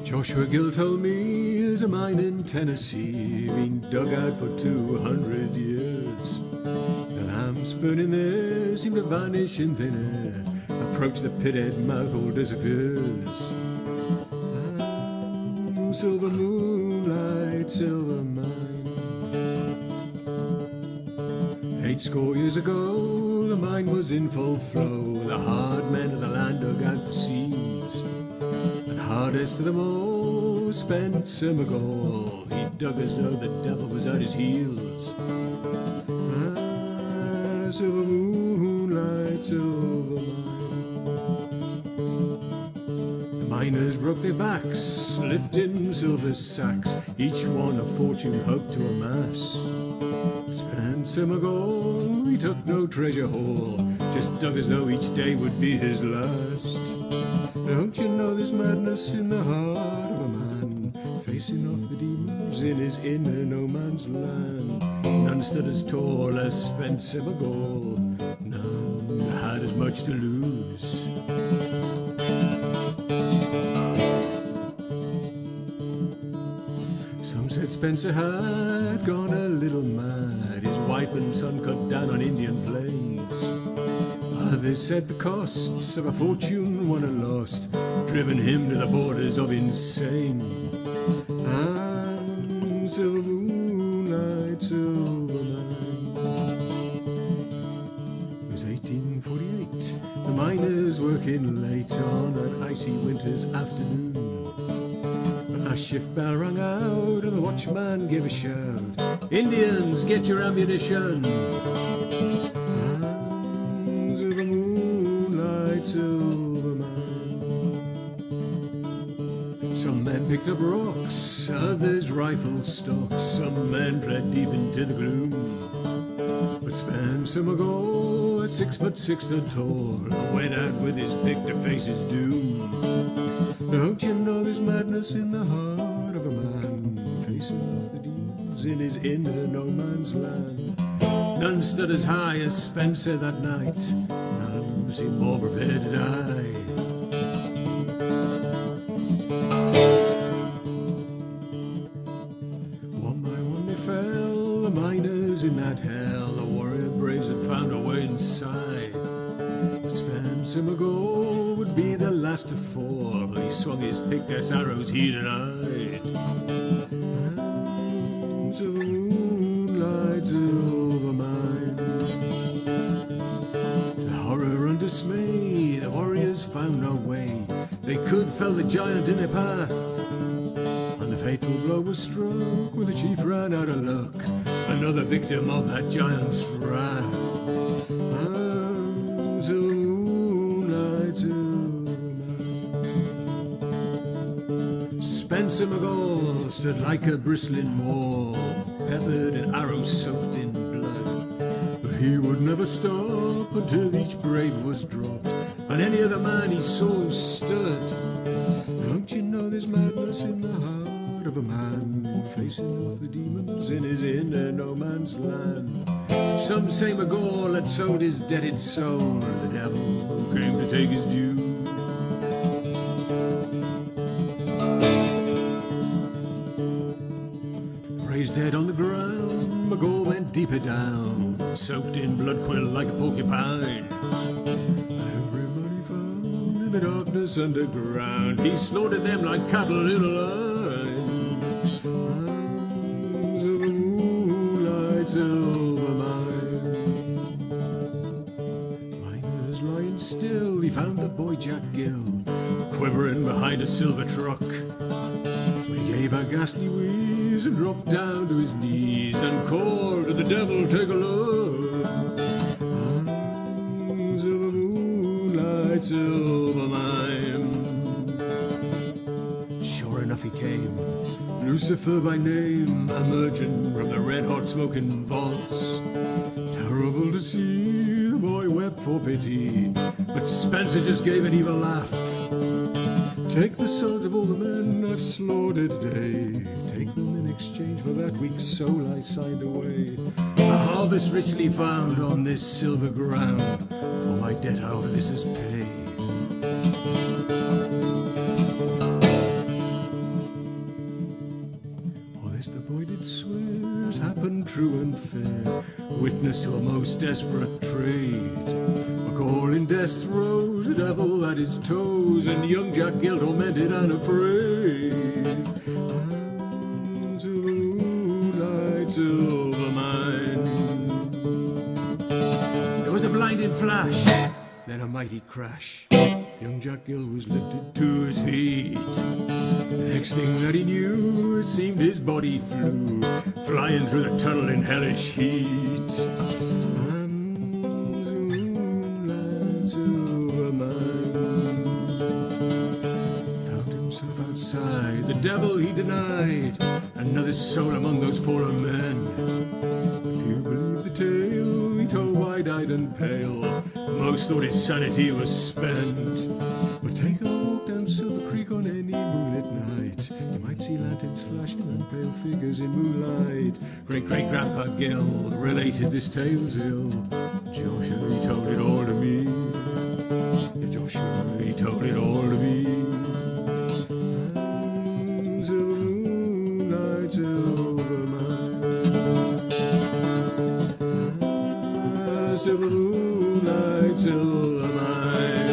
Joshua Gill told me there's a mine in Tennessee been dug out for 200 years. The lambs burning there seem to vanish in thin air. Approach the pithead mouth, all disappears. Silver moonlight, silver mine. 80 years ago, the mine was in full flow. The hard men of the land dug out the seams. And hardest of them all, Spencer McGall. He dug as though the devil was at his heels. Silver moonlight, silver mine. The miners broke their backs, lifting silver sacks, each one a fortune hoped to amass. Spencer McGall, he took no treasure haul, just dug as though each day would be his last. Don't you know there's madness in the heart of a man, facing off the demons in his inner no man's land? None stood as tall as Spencer McGall, none had as much to lose. Some said Spencer had gone a little mad, his wife and son cut down on Indian plains. Others said the costs of a fortune won and lost driven him to the borders of insane. And silver moonlight, silver mine. It was 1848, the miners working late on an icy winter's afternoon. The last shift bell rang out and the watchman gave a shout, "Indians, get your ammunition!" And silver moonlight, silver mine. Some men picked up rocks, others rifled stocks, some men fled deep into the gloom. But Spencer McGall, at 6'6" stood tall, went out with his pick to face his doom. Don't you know there's madness in the heart of a man, facing off the demons in his inner no man's land? None stood as high as Spencer that night, none seemed more prepared to die. One by one they fell, the miners in that hell, the warrior braves had found a way inside. But Spencer McGall would be the last to fall, he swung his pick as arrows he denied. And silver moonlight, silver mine. To horror and dismay, the warriors found no way they could fell the giant in their path. And the fatal blow was struck when the chief ran out of luck, another victim of that giant's wrath. And silver moonlight, silver mine. Spencer McGall stood like a bristling wall, peppered and arrows soaked in blood. But he would never stop until each brave was dropped, and any other man he saw stood. Don't you know there's madness in the heart of a man, facing off the demons in his inner no man's land? Some say McGall had sold his deaded soul to the devil who came to take his due. Raised dead on the ground, McGall went deeper down, soaked in blood quill like a porcupine. Everybody found in the darkness underground, he slaughtered them like cattle in a line. Silver moonlight, silver mine. Miners lying still, he found the boy Jack Gill, quivering behind a silver truck. But he gave a ghastly wheeze and dropped down to his knees and called to the devil, take a look. Silver moonlight, silver mine. Sure enough he came, Lucifer by name, emerging from the red-hot smoking vaults. Terrible to see, the boy wept for pity, but Spencer just gave an evil laugh. Take the souls of all the men I've slaughtered today, take them in exchange for that weak soul I signed away. A harvest richly found on this silver ground, for my debt I offer this as pay. true and fair, witness to a most desperate trade. McGall in death throes, the devil at his toes, and young Jack Gill tormented and afraid. And to the moonlight silver mine. There was a blinding flash, then a mighty crash. Young Jack Gill was lifted to his feet. The next thing that he knew, it seemed his body flew, flying through the tunnel in hellish heat. And the moonlight silver mine. Found himself outside, the devil he denied, another soul among those fallen men. If you believe the tale he told, wide-eyed and pale, most thought his sanity was spent. But take a walk down Silver Creek on any moonlit night, you might see lanterns flashing and pale figures in moonlight. Great-great-grandpa Gill related this tale's ill. Joshua, he told it all to me. Joshua, he told it all to me. And silver moonlight, silver mine. Silver moonlight, silver mine.